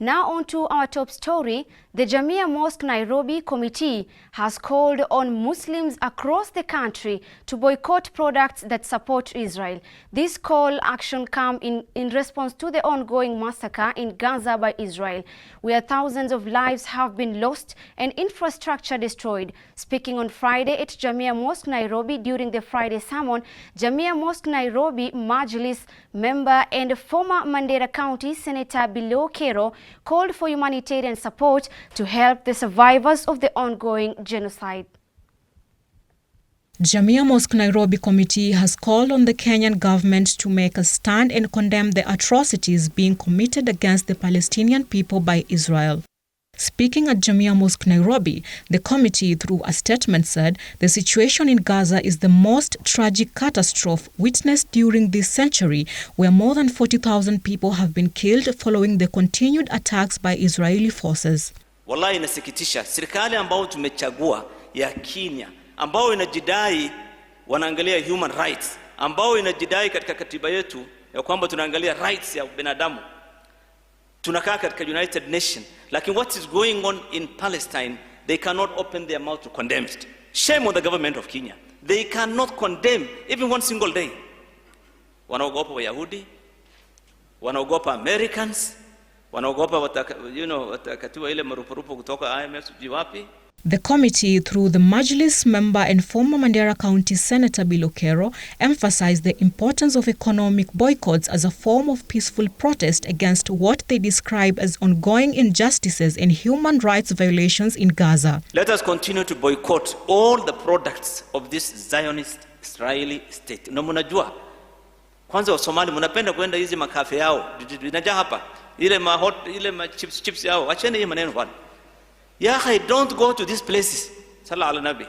Now on to our top story. The Jamia Mosque Nairobi committee has called on Muslims across the country to boycott products that support Israel. This call action comes in response to the ongoing massacre in Gaza by Israel, where thousands of lives have been lost and infrastructure destroyed. Speaking on Friday at Jamia Mosque Nairobi during the Friday sermon, Jamia Mosque Nairobi Majlis member and former Mandera County Senator Billow Kerrow called for humanitarian support to help the survivors of the ongoing genocide. Jamia Mosque Nairobi committee has called on the Kenyan government to make a stand and condemn the atrocities being committed against the Palestinian people by Israel. Speaking at Jamia Mosque Nairobi, the committee, through a statement, said the situation in Gaza is the most tragic catastrophe witnessed during this century, where more than 40,000 people have been killed following the continued attacks by Israeli forces. Wallahi inasikitisha, serikali ambao tumechagua ya Kenya, ambao inajidai wanaangalia human rights, ambao inajidai katika katiba yetu ya kwamba tunaangalia rights ya binadamu, tunakaa katika United Nations, lakini what is going on in Palestine, they cannot open their mouth to condemn it. Shame on the government of Kenya. They cannot condemn even one single day. Wanaogopa Wayahudi, wanaogopa Americans, wanaogopa watakatiwa ile marupurupu kutoka IMF wapi. The committee, through the Majlis member and former Mandera County Senator Billow, emphasized the importance of economic boycotts as a form of peaceful protest against what they describe as ongoing injustices and human rights violations in Gaza. Let us continue to boycott all the products of this Zionist Israeli state. Na mnajua, kwanza wa Somali mnapenda kwenda hizi makafe yao, inajaa hapa, ile chips yao, acheni hii maneno bwana. Don't go to these places. Sallallahu ala Nabi.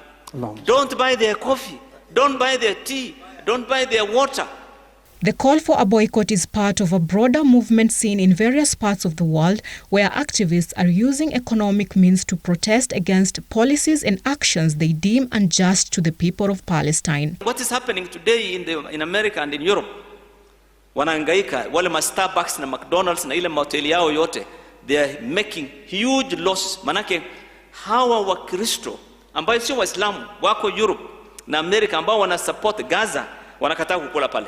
Don't buy their coffee. Don't buy their tea. Don't buy their water. The call for a boycott is part of a broader movement seen in various parts of the world where activists are using economic means to protest against policies and actions they deem unjust to the people of Palestine. What is happening today in America and in Europe? Wanahangaika wale Starbucks na McDonald's na ile mahoteli yao yote. They are making huge losses. Manake hawa wa Kristo ambao sio Waislamu wako Europe na America ambao wana support Gaza wanakataa kukula pale.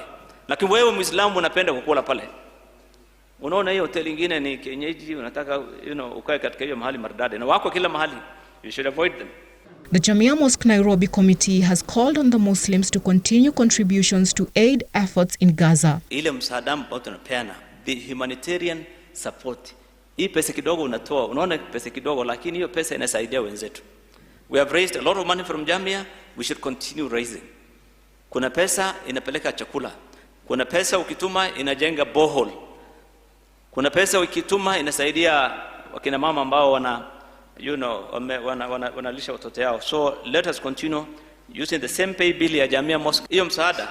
Lakini wewe Muislamu unapenda kukula pale. Unaona hiyo hoteli nyingine ni kienyeji, unataka ukae katika hiyo mahali maridadi na wako kila mahali. You should avoid them. The Jamia Mosque Nairobi committee has called on the Muslims to continue contributions to aid efforts in Gaza. Ile msaada ambao tunapeana, the humanitarian support. Hii pesa kidogo unatoa, unaona pesa kidogo, lakini hiyo pesa inasaidia wenzetu. We have raised a lot of money from Jamia, we should continue raising. Kuna pesa inapeleka chakula. Kuna pesa ukituma inajenga borehole. Kuna pesa ukituma inasaidia wakina mama ambao wanalisha watoto yao. So let us continue using the same pay bill ya Jamia Mosque. Hiyo msaada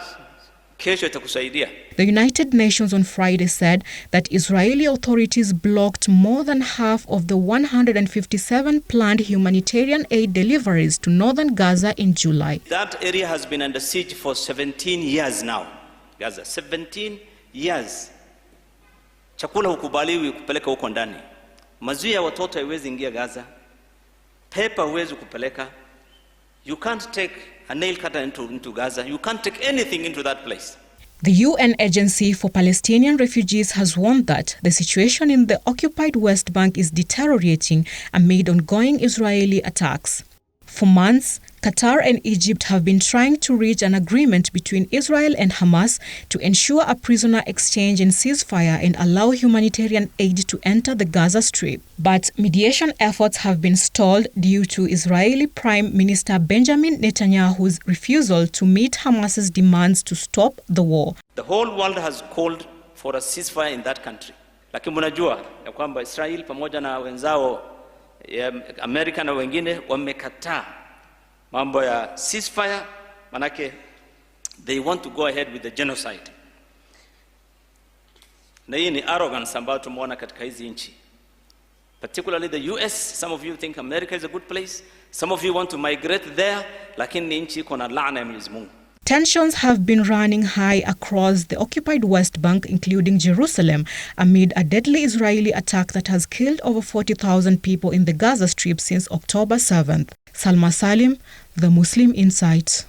kesho itakusaidia. The United Nations on Friday said that Israeli authorities blocked more than half of the 157 planned humanitarian aid deliveries to northern Gaza in July. That area has been under siege for 17 years now. Gaza, 17 years. Chakula hukubaliwi kupeleka huko ndani. Maziwa ya watoto haiwezi ingia Gaza. Paper huwezi kupeleka. You can't take a nail cutter into Gaza. You can't take anything into that place. The UN Agency for Palestinian Refugees has warned that the situation in the occupied West Bank is deteriorating amid ongoing Israeli attacks. For months, Qatar and Egypt have been trying to reach an agreement between Israel and Hamas to ensure a prisoner exchange and ceasefire and allow humanitarian aid to enter the Gaza Strip. But mediation efforts have been stalled due to Israeli Prime Minister Benjamin Netanyahu's refusal to meet Hamas's demands to stop the war. The whole world has called for a ceasefire in that country. Lakini mnajua ya kwamba Israel pamoja na wenzao Amerika na wengine wamekataa mambo ya ceasefire, manake they want to go ahead with the genocide. Na hii ni arrogance ambayo tumeona katika hizi nchi. Particularly the US, some of you think America is a good place. Some of you want to migrate there, lakini nchi iko na laana ya Mwenyezi Mungu. Tensions have been running high across the occupied West Bank, including Jerusalem, amid a deadly Israeli attack that has killed over 40,000 people in the Gaza Strip since October 7th. Salma Salim, The Muslim Insight.